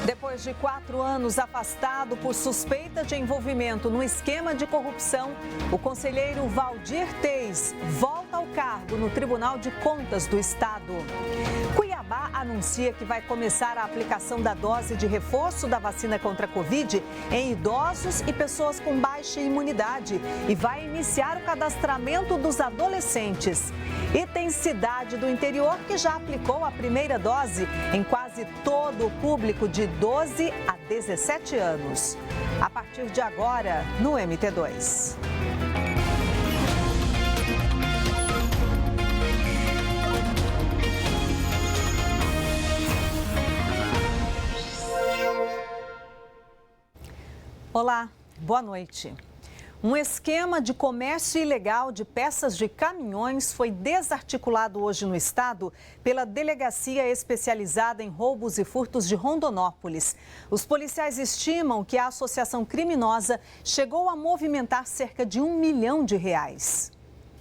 Depois de 4 anos afastado por suspeita de envolvimento no esquema de corrupção, o conselheiro Valdir Teis volta ao cargo no Tribunal de Contas do Estado. Cuiabá anuncia que vai começar a aplicação da dose de reforço da vacina contra a Covid em idosos e pessoas com baixa imunidade e vai iniciar o cadastramento dos adolescentes. E tem cidade do interior que já aplicou a primeira dose em quase todo o público de 12 a 17 anos. A partir de agora, no MT2. Olá, boa noite. Um esquema de comércio ilegal de peças de caminhões foi desarticulado hoje no estado pela Delegacia Especializada em Roubos e Furtos de Rondonópolis. Os policiais estimam que a associação criminosa chegou a movimentar cerca de R$1 milhão.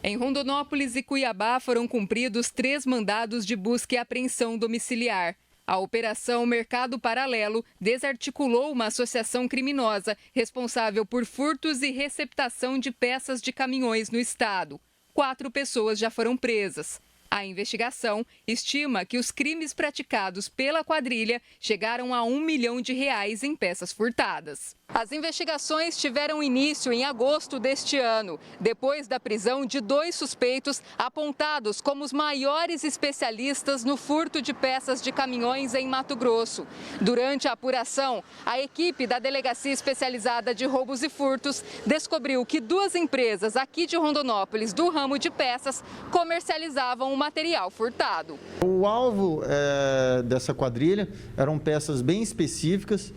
Em Rondonópolis e Cuiabá foram cumpridos 3 mandados de busca e apreensão domiciliar. A Operação Mercado Paralelo desarticulou uma associação criminosa responsável por furtos e receptação de peças de caminhões no estado. 4 pessoas já foram presas. A investigação estima que os crimes praticados pela quadrilha chegaram a R$1 milhão em peças furtadas. As investigações tiveram início em agosto deste ano, depois da prisão de 2 suspeitos apontados como os maiores especialistas no furto de peças de caminhões em Mato Grosso. Durante a apuração, a equipe da Delegacia Especializada de Roubos e Furtos descobriu que 2 empresas aqui de Rondonópolis, do ramo de peças, comercializavam o material furtado. O alvo dessa quadrilha eram peças bem específicas,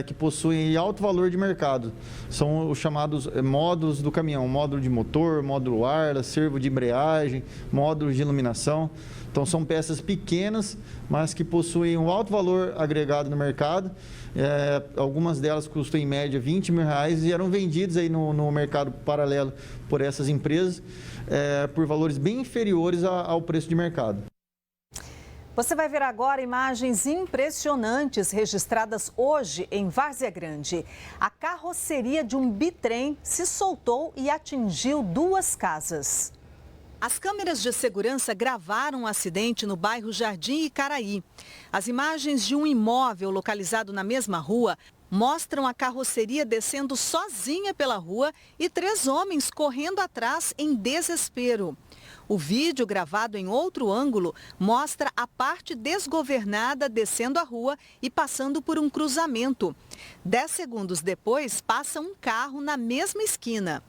que possuem alto valor de mercado. São os chamados módulos do caminhão, módulo de motor, módulo ar, servo de embreagem, módulos de iluminação. Então são peças pequenas, mas que possuem um alto valor agregado no mercado. Algumas delas custam em média R$20 mil e eram vendidas aí no mercado paralelo por essas empresas por valores bem inferiores ao preço de mercado. Você vai ver agora imagens impressionantes registradas hoje em Várzea Grande. A carroceria de um bitrem se soltou e atingiu 2 casas. As câmeras de segurança gravaram o acidente no bairro Jardim Icaraí. As imagens de um imóvel localizado na mesma rua mostram a carroceria descendo sozinha pela rua e 3 homens correndo atrás em desespero. O vídeo, gravado em outro ângulo, mostra a parte desgovernada descendo a rua e passando por um cruzamento. 10 segundos depois, passa um carro na mesma esquina.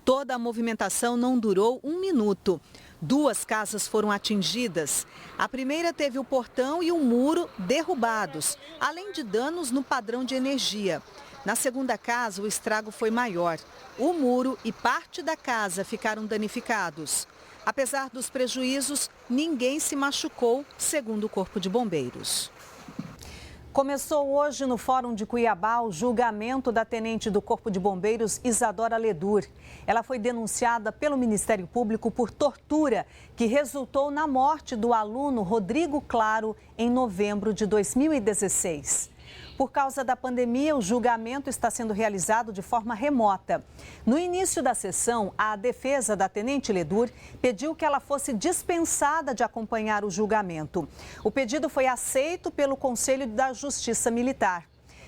Toda a movimentação não durou 1 minuto. 2 casas foram atingidas. A primeira teve o portão e o muro derrubados, além de danos no padrão de energia. Na segunda casa, o estrago foi maior. O muro e parte da casa ficaram danificados. Apesar dos prejuízos, ninguém se machucou, segundo o Corpo de Bombeiros. Começou hoje no Fórum de Cuiabá o julgamento da tenente do Corpo de Bombeiros, Isadora Ledur. Ela foi denunciada pelo Ministério Público por tortura, que resultou na morte do aluno Rodrigo Claro em novembro de 2016. Por causa da pandemia, o julgamento está sendo realizado de forma remota. No início da sessão, a defesa da tenente Ledur pediu que ela fosse dispensada de acompanhar o julgamento. O pedido foi aceito pelo Conselho da Justiça Militar.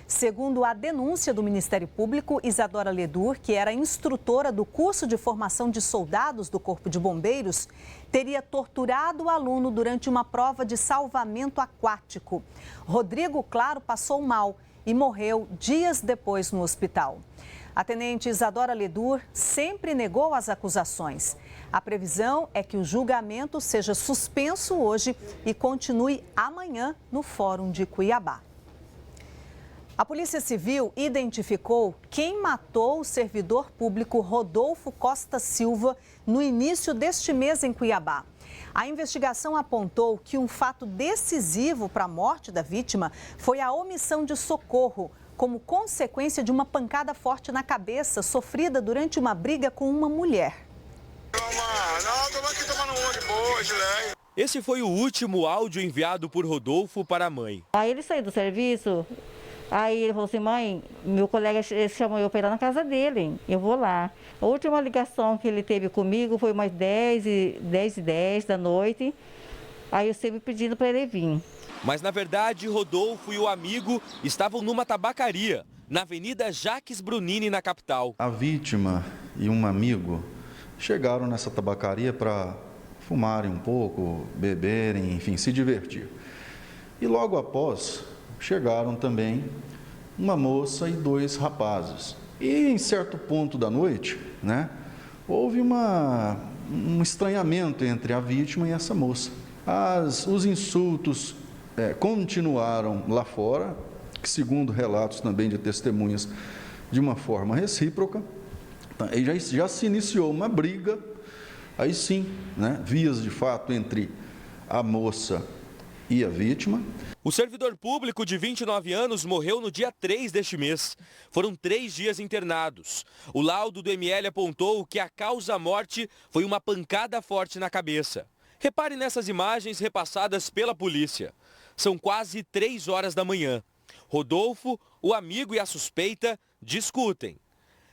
Segundo a denúncia do Ministério Público, Isadora Ledur, que era instrutora do curso de formação de soldados do Corpo de Bombeiros, teria torturado o aluno durante uma prova de salvamento aquático. Rodrigo Claro passou mal e morreu dias depois no hospital. A tenente Isadora Ledur sempre negou as acusações. A previsão é que o julgamento seja suspenso hoje e continue amanhã no Fórum de Cuiabá. A Polícia Civil identificou quem matou o servidor público Rodolfo Costa Silva no início deste mês em Cuiabá. A investigação apontou que um fato decisivo para a morte da vítima foi a omissão de socorro, como consequência de uma pancada forte na cabeça sofrida durante uma briga com uma mulher. Esse foi o último áudio enviado por Rodolfo para a mãe. Aí ele saiu do serviço, aí ele falou assim: mãe, meu colega chamou eu para ir lá na casa dele, eu vou lá. A última ligação que ele teve comigo foi umas 10h10 da noite, aí eu sempre pedindo para ele vir. Mas na verdade, Rodolfo e o amigo estavam numa tabacaria, na Avenida Jaques Brunini, na capital. A vítima e um amigo chegaram nessa tabacaria para fumarem um pouco, beberem, enfim, se divertir. E logo após, chegaram também uma moça e 2 rapazes. E em certo ponto da noite, houve um estranhamento entre a vítima e essa moça. Os insultos continuaram lá fora, que segundo relatos também de testemunhas, de uma forma recíproca. Aí já se iniciou uma briga, aí sim, vias de fato entre a moça e a vítima. O servidor público de 29 anos morreu no dia 3 deste mês. Foram 3 dias internados. O laudo do ML apontou que a causa-morte foi uma pancada forte na cabeça. Repare nessas imagens repassadas pela polícia. São quase 3 horas da manhã. Rodolfo, o amigo e a suspeita discutem.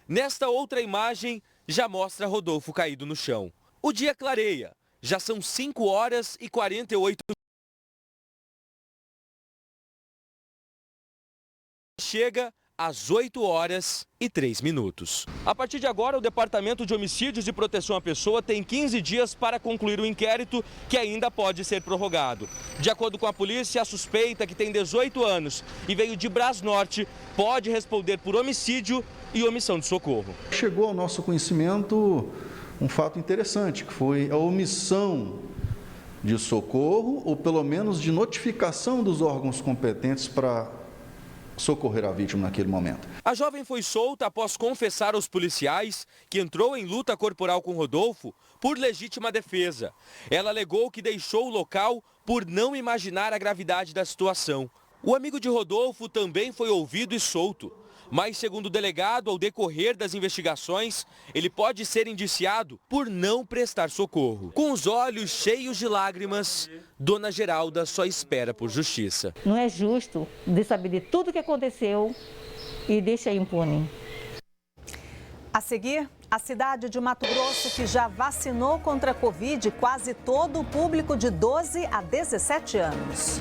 Nesta outra imagem, já mostra Rodolfo caído no chão. O dia clareia. Já são 5h48. Chega às 8h03. A partir de agora, o Departamento de Homicídios e Proteção à Pessoa tem 15 dias para concluir o inquérito, que ainda pode ser prorrogado. De acordo com a polícia, a suspeita, que tem 18 anos e veio de Brasnorte, pode responder por homicídio e omissão de socorro. Chegou ao nosso conhecimento um fato interessante, que foi a omissão de socorro, ou pelo menos de notificação dos órgãos competentes para socorrer a vítima naquele momento. A jovem foi solta após confessar aos policiais que entrou em luta corporal com Rodolfo por legítima defesa. Ela alegou que deixou o local por não imaginar a gravidade da situação. O amigo de Rodolfo também foi ouvido e solto. Mas, segundo o delegado, ao decorrer das investigações, ele pode ser indiciado por não prestar socorro. Com os olhos cheios de lágrimas, Dona Geralda só espera por justiça. Não é justo de saber de tudo o que aconteceu e deixar impune. A seguir, a cidade de Mato Grosso, que já vacinou contra a Covid quase todo o público de 12 a 17 anos.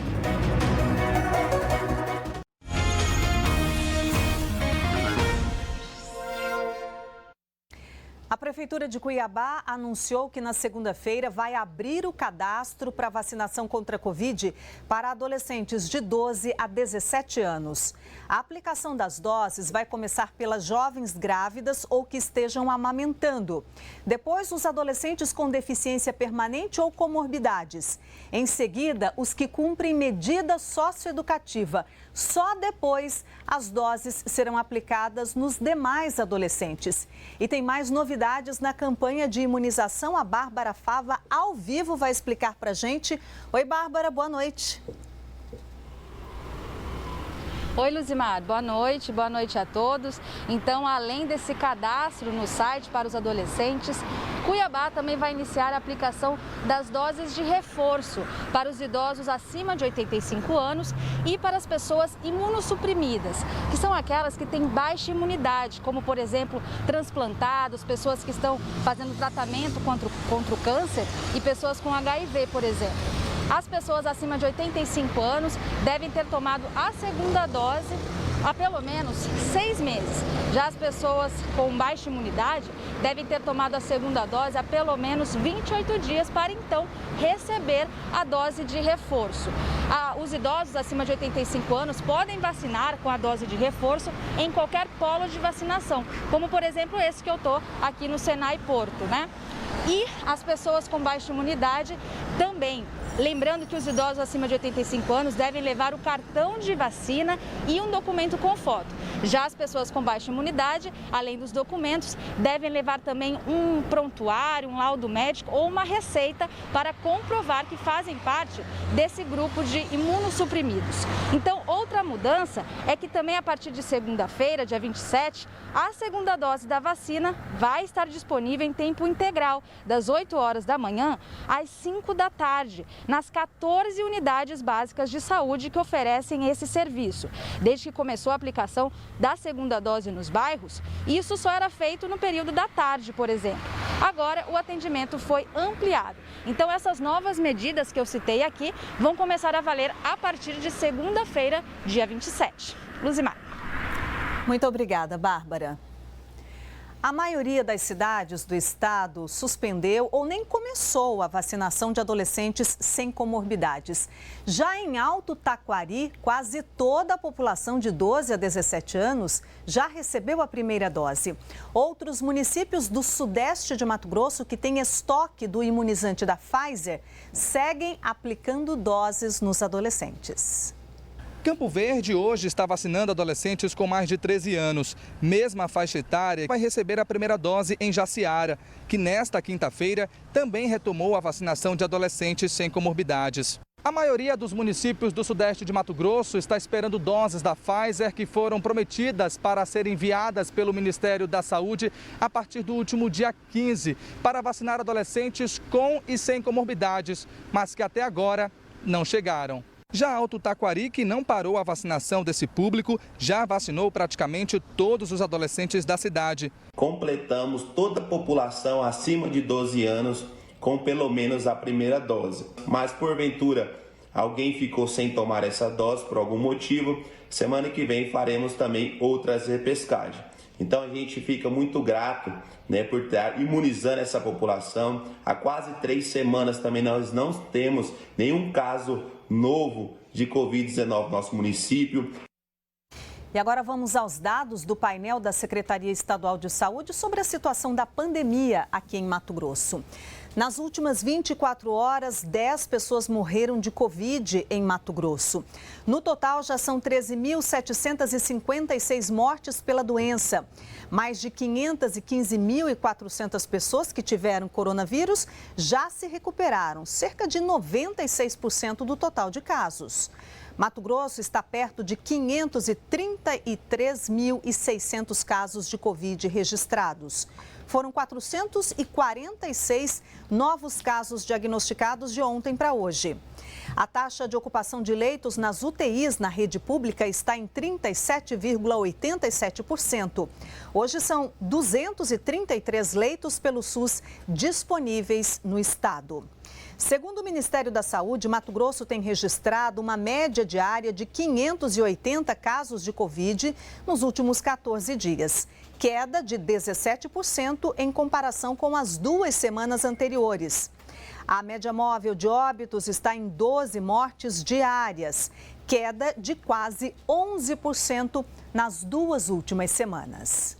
A Prefeitura de Cuiabá anunciou que na segunda-feira vai abrir o cadastro para vacinação contra a Covid para adolescentes de 12 a 17 anos. A aplicação das doses vai começar pelas jovens grávidas ou que estejam amamentando. Depois, os adolescentes com deficiência permanente ou comorbidades. Em seguida, os que cumprem medida socioeducativa. Só depois, as doses serão aplicadas nos demais adolescentes. E tem mais novidades na campanha de imunização. A Bárbara Fava, ao vivo, vai explicar para a gente. Oi, Bárbara, boa noite. Oi, Luzimar, boa noite a todos. Então, além desse cadastro no site para os adolescentes, Cuiabá também vai iniciar a aplicação das doses de reforço para os idosos acima de 85 anos e para as pessoas imunossuprimidas, que são aquelas que têm baixa imunidade, como, por exemplo, transplantados, pessoas que estão fazendo tratamento contra o câncer e pessoas com HIV, por exemplo. As pessoas acima de 85 anos devem ter tomado a segunda dose há pelo menos 6 meses. Já as pessoas com baixa imunidade devem ter tomado a segunda dose há pelo menos 28 dias para então receber a dose de reforço. Os idosos acima de 85 anos podem vacinar com a dose de reforço em qualquer polo de vacinação, como por exemplo esse que eu estou aqui no Senai Porto, né? E as pessoas com baixa imunidade também. Lembrando que os idosos acima de 85 anos devem levar o cartão de vacina e um documento com foto. Já as pessoas com baixa imunidade, além dos documentos, devem levar também um prontuário, um laudo médico ou uma receita para comprovar que fazem parte desse grupo de imunossuprimidos. Então, outra outra mudança é que também a partir de segunda-feira, dia 27, a segunda dose da vacina vai estar disponível em tempo integral, das 8 horas da manhã às 5 da tarde, nas 14 unidades básicas de saúde que oferecem esse serviço. Desde que começou a aplicação da segunda dose nos bairros, isso só era feito no período da tarde, por exemplo. Agora, o atendimento foi ampliado. Então, essas novas medidas que eu citei aqui vão começar a valer a partir de segunda-feira, dia 27. Luzimar. Muito obrigada, Bárbara. A maioria das cidades do estado suspendeu ou nem começou a vacinação de adolescentes sem comorbidades. Já em Alto Taquari, quase toda a população de 12 a 17 anos já recebeu a primeira dose. Outros municípios do sudeste de Mato Grosso que têm estoque do imunizante da Pfizer seguem aplicando doses nos adolescentes. Campo Verde hoje está vacinando adolescentes com mais de 13 anos. Mesma faixa etária vai receber a primeira dose em Jaciara, que nesta quinta-feira também retomou a vacinação de adolescentes sem comorbidades. A maioria dos municípios do sudeste de Mato Grosso está esperando doses da Pfizer que foram prometidas para serem enviadas pelo Ministério da Saúde a partir do último dia 15, para vacinar adolescentes com e sem comorbidades, mas que até agora não chegaram. Já Alto Taquari, que não parou a vacinação desse público, já vacinou praticamente todos os adolescentes da cidade. Completamos toda a população acima de 12 anos com pelo menos a primeira dose. Mas, porventura, alguém ficou sem tomar essa dose por algum motivo, semana que vem faremos também outras repescagens. Então, a gente fica muito grato, por estar imunizando essa população. Há quase 3 semanas também nós não temos nenhum caso novo de Covid-19 no nosso município. E agora vamos aos dados do painel da Secretaria Estadual de Saúde sobre a situação da pandemia aqui em Mato Grosso. Nas últimas 24 horas, 10 pessoas morreram de Covid em Mato Grosso. No total, já são 13.756 mortes pela doença. Mais de 515.400 pessoas que tiveram coronavírus já se recuperaram, cerca de 96% do total de casos. Mato Grosso está perto de 533.600 casos de Covid registrados. Foram 446 novos casos diagnosticados de ontem para hoje. A taxa de ocupação de leitos nas UTIs na rede pública está em 37,87%. Hoje são 233 leitos pelo SUS disponíveis no estado. Segundo o Ministério da Saúde, Mato Grosso tem registrado uma média diária de 580 casos de Covid nos últimos 14 dias, queda de 17% em comparação com as 2 semanas anteriores. A média móvel de óbitos está em 12 mortes diárias, queda de quase 11% nas 2 últimas semanas.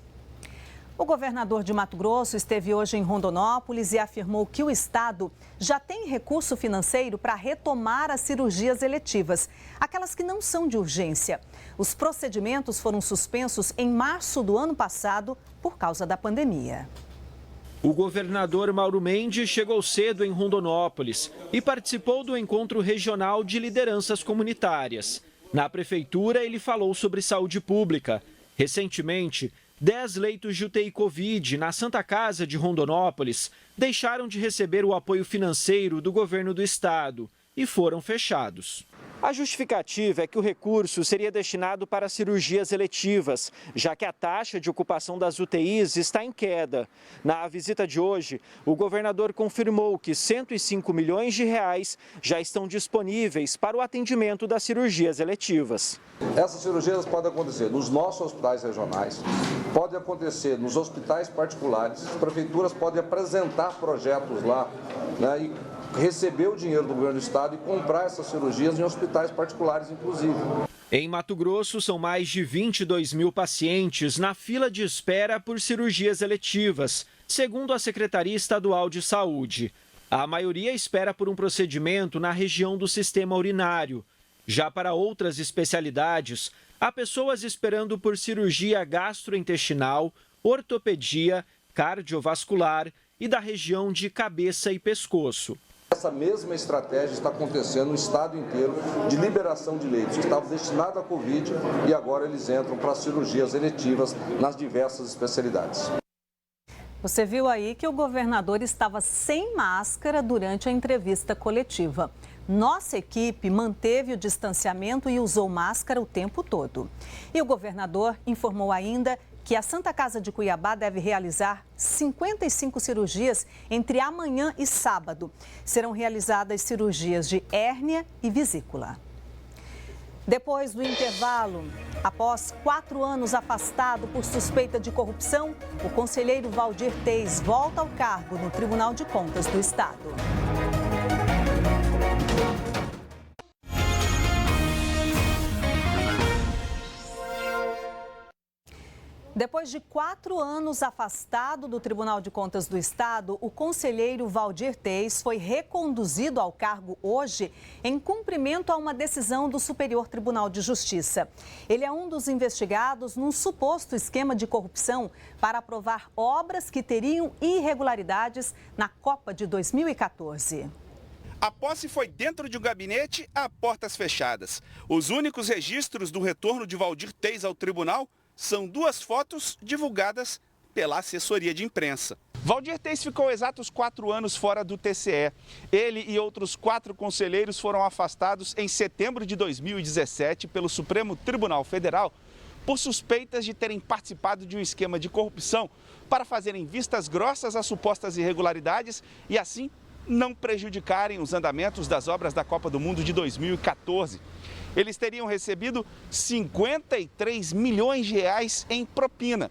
O governador de Mato Grosso esteve hoje em Rondonópolis e afirmou que o estado já tem recurso financeiro para retomar as cirurgias eletivas, aquelas que não são de urgência. Os procedimentos foram suspensos em março do ano passado por causa da pandemia. O governador Mauro Mendes chegou cedo em Rondonópolis e participou do encontro regional de lideranças comunitárias. Na prefeitura, ele falou sobre saúde pública. Recentemente, 10 leitos de UTI Covid na Santa Casa de Rondonópolis deixaram de receber o apoio financeiro do governo do estado e foram fechados. A justificativa é que o recurso seria destinado para cirurgias eletivas, já que a taxa de ocupação das UTIs está em queda. Na visita de hoje, o governador confirmou que 105 milhões de reais já estão disponíveis para o atendimento das cirurgias eletivas. Essas cirurgias podem acontecer nos nossos hospitais regionais, podem acontecer nos hospitais particulares, as prefeituras podem apresentar projetos lá, e receber o dinheiro do governo do estado e comprar essas cirurgias em hospitais particulares, inclusive. Em Mato Grosso, são mais de 22 mil pacientes na fila de espera por cirurgias eletivas, segundo a Secretaria Estadual de Saúde. A maioria espera por um procedimento na região do sistema urinário. Já para outras especialidades, há pessoas esperando por cirurgia gastrointestinal, ortopedia, cardiovascular e da região de cabeça e pescoço. Essa mesma estratégia está acontecendo no estado inteiro de liberação de leitos que estavam destinados à Covid e agora eles entram para cirurgias eletivas nas diversas especialidades. Você viu aí que o governador estava sem máscara durante a entrevista coletiva. Nossa equipe manteve o distanciamento e usou máscara o tempo todo. E o governador informou ainda que a Santa Casa de Cuiabá deve realizar 55 cirurgias entre amanhã e sábado. Serão realizadas cirurgias de hérnia e vesícula. Depois do intervalo, após 4 anos afastado por suspeita de corrupção, o conselheiro Valdir Teis volta ao cargo no Tribunal de Contas do Estado. Depois de 4 anos afastado do Tribunal de Contas do Estado, o conselheiro Valdir Teis foi reconduzido ao cargo hoje em cumprimento a uma decisão do Superior Tribunal de Justiça. Ele é um dos investigados num suposto esquema de corrupção para aprovar obras que teriam irregularidades na Copa de 2014. A posse foi dentro de um gabinete a portas fechadas. Os únicos registros do retorno de Valdir Teis ao tribunal são 2 fotos divulgadas pela assessoria de imprensa. Valdir Teis ficou exatos 4 anos fora do TCE. Ele e outros 4 conselheiros foram afastados em setembro de 2017 pelo Supremo Tribunal Federal por suspeitas de terem participado de um esquema de corrupção para fazerem vistas grossas a supostas irregularidades e assim não prejudicarem os andamentos das obras da Copa do Mundo de 2014. Eles teriam recebido 53 milhões de reais em propina.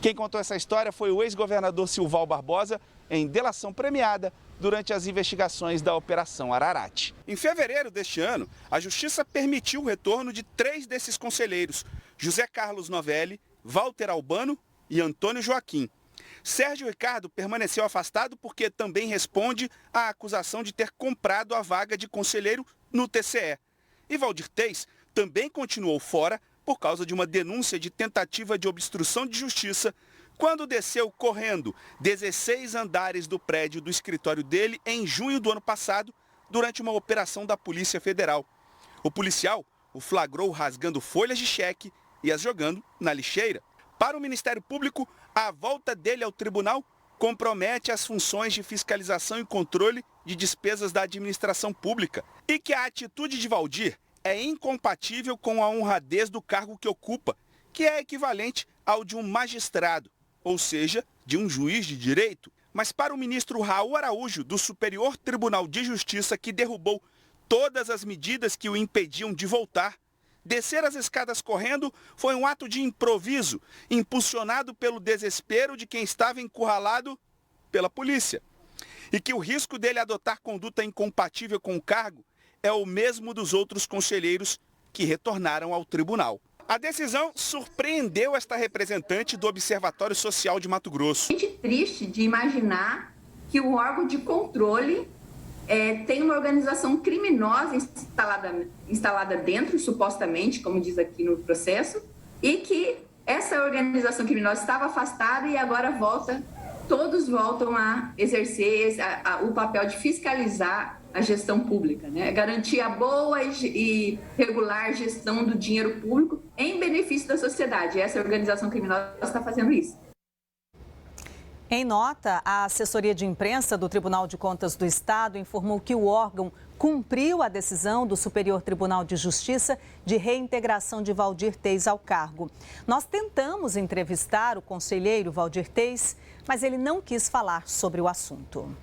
Quem contou essa história foi o ex-governador Silval Barbosa, em delação premiada durante as investigações da Operação Ararate. Em fevereiro deste ano, a Justiça permitiu o retorno de 3 desses conselheiros, José Carlos Novelli, Walter Albano e Antônio Joaquim. Sérgio Ricardo permaneceu afastado porque também responde à acusação de ter comprado a vaga de conselheiro no TCE. E Valdir Teis também continuou fora por causa de uma denúncia de tentativa de obstrução de justiça quando desceu correndo 16 andares do prédio do escritório dele em junho do ano passado durante uma operação da Polícia Federal. O policial o flagrou rasgando folhas de cheque e as jogando na lixeira. Para o Ministério Público, a volta dele ao tribunal compromete as funções de fiscalização e controle de despesas da administração pública e que a atitude de Valdir é incompatível com a honradez do cargo que ocupa, que é equivalente ao de um magistrado, ou seja, de um juiz de direito. Mas para o ministro Raul Araújo, do Superior Tribunal de Justiça, que derrubou todas as medidas que o impediam de voltar, descer as escadas correndo foi um ato de improviso, impulsionado pelo desespero de quem estava encurralado pela polícia. E que o risco dele adotar conduta incompatível com o cargo é o mesmo dos outros conselheiros que retornaram ao tribunal. A decisão surpreendeu esta representante do Observatório Social de Mato Grosso. É triste de imaginar que o órgão de controle tem uma organização criminosa instalada dentro, supostamente, como diz aqui no processo, e que essa organização criminosa estava afastada e agora todos voltam a exercer o papel de fiscalizar a gestão pública, né? Garantir a boa e regular gestão do dinheiro público em benefício da sociedade. Essa organização criminosa está fazendo isso. Em nota, a assessoria de imprensa do Tribunal de Contas do Estado informou que o órgão cumpriu a decisão do Superior Tribunal de Justiça de reintegração de Valdir Teis ao cargo. Nós tentamos entrevistar o conselheiro Valdir Teis, mas ele não quis falar sobre o assunto.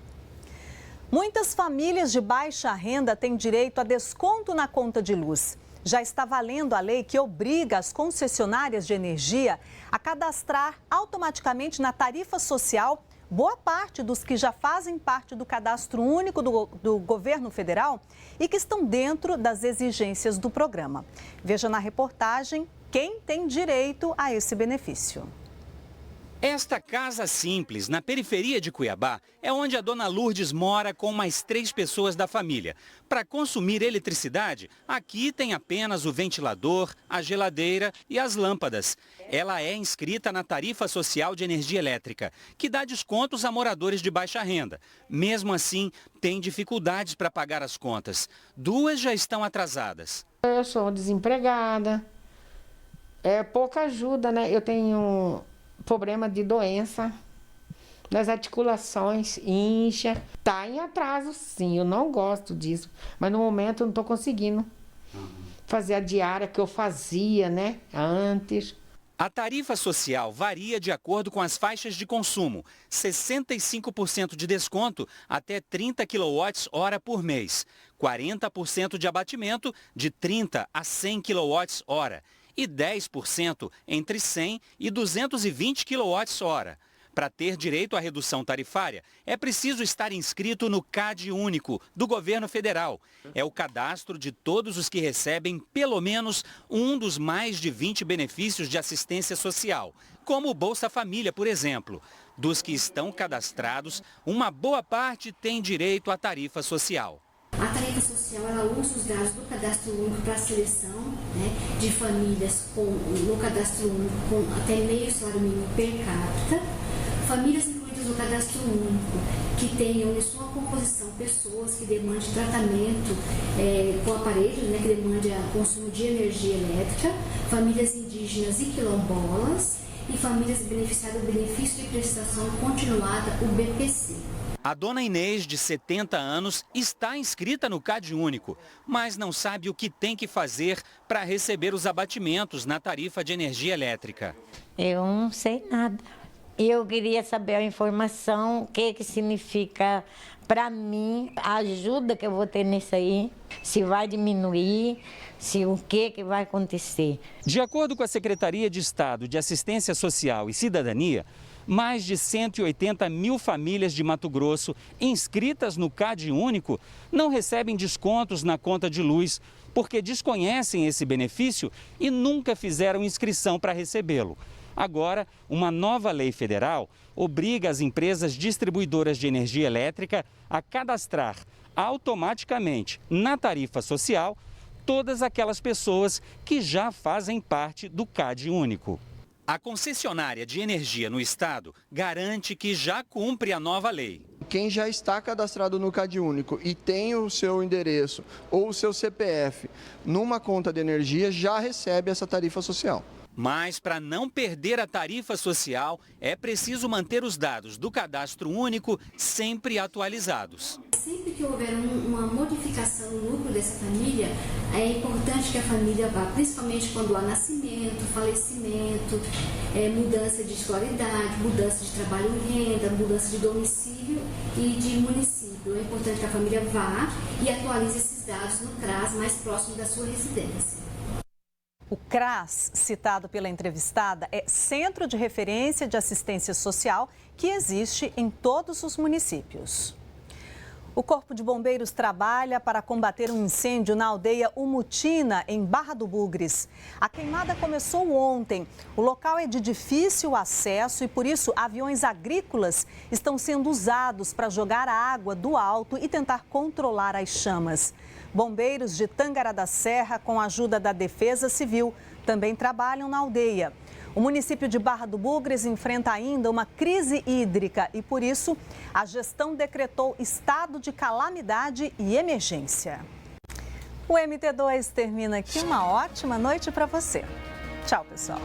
Muitas famílias de baixa renda têm direito a desconto na conta de luz. Já está valendo a lei que obriga as concessionárias de energia a cadastrar automaticamente na tarifa social boa parte dos que já fazem parte do cadastro único do governo federal e que estão dentro das exigências do programa. Veja na reportagem quem tem direito a esse benefício. Esta casa simples, na periferia de Cuiabá, é onde a dona Lourdes mora com mais 3 pessoas da família. Para consumir eletricidade, aqui tem apenas o ventilador, a geladeira e as lâmpadas. Ela é inscrita na tarifa social de energia elétrica, que dá descontos a moradores de baixa renda. Mesmo assim, tem dificuldades para pagar as contas. 2 já estão atrasadas. Eu sou desempregada, pouca ajuda, né? Eu tenho problema de doença nas articulações, incha. Tá em atraso, sim, eu não gosto disso. Mas no momento eu não estou conseguindo fazer a diária que eu fazia, né, antes. A tarifa social varia de acordo com as faixas de consumo. 65% de desconto até 30 kWh por mês. 40% de abatimento de 30 a 100 kWh. E 10% entre 100 e 220 kWh. Para ter direito à redução tarifária, é preciso estar inscrito no CAD Único, do governo federal. É o cadastro de todos os que recebem pelo menos um dos mais de 20 benefícios de assistência social, como o Bolsa Família, por exemplo. Dos que estão cadastrados, uma boa parte tem direito à tarifa social. A tarifa social, ela usa os dados do cadastro único para a seleção, né, de famílias no cadastro único com até meio salário mínimo per capita, famílias incluídas no cadastro único que tenham em sua composição pessoas que demandem tratamento com aparelhos, né, que demandem consumo de energia elétrica, famílias indígenas e quilombolas e famílias beneficiadas do benefício de prestação continuada, o BPC. A dona Inês, de 70 anos, está inscrita no CAD Único, mas não sabe o que tem que fazer para receber os abatimentos na tarifa de energia elétrica. Eu não sei nada. Eu queria saber a informação, o que significa para mim, a ajuda que eu vou ter nisso aí, se vai diminuir, se o que vai acontecer. De acordo com a Secretaria de Estado de Assistência Social e Cidadania, mais de 180 mil famílias de Mato Grosso inscritas no CAD Único não recebem descontos na conta de luz porque desconhecem esse benefício e nunca fizeram inscrição para recebê-lo. Agora, uma nova lei federal obriga as empresas distribuidoras de energia elétrica a cadastrar automaticamente na tarifa social todas aquelas pessoas que já fazem parte do CAD Único. A concessionária de energia no estado garante que já cumpre a nova lei. Quem já está cadastrado no CAD Único e tem o seu endereço ou o seu CPF numa conta de energia já recebe essa tarifa social. Mas para não perder a tarifa social, é preciso manter os dados do cadastro único sempre atualizados. Sempre que houver uma modificação no núcleo dessa família, é importante que a família vá, principalmente quando há nascimento, falecimento, mudança de escolaridade, mudança de trabalho em renda, mudança de domicílio e de município. É importante que a família vá e atualize esses dados no CRAS mais próximo da sua residência. O CRAS, citado pela entrevistada, é Centro de Referência de Assistência Social que existe em todos os municípios. O Corpo de Bombeiros trabalha para combater um incêndio na aldeia Umutina, em Barra do Bugres. A queimada começou ontem. O local é de difícil acesso e, por isso, aviões agrícolas estão sendo usados para jogar a água do alto e tentar controlar as chamas. Bombeiros de Tangará da Serra, com a ajuda da Defesa Civil, também trabalham na aldeia. O município de Barra do Bugres enfrenta ainda uma crise hídrica e, por isso, a gestão decretou estado de calamidade e emergência. O MT2 termina aqui. Uma ótima noite para você. Tchau, pessoal.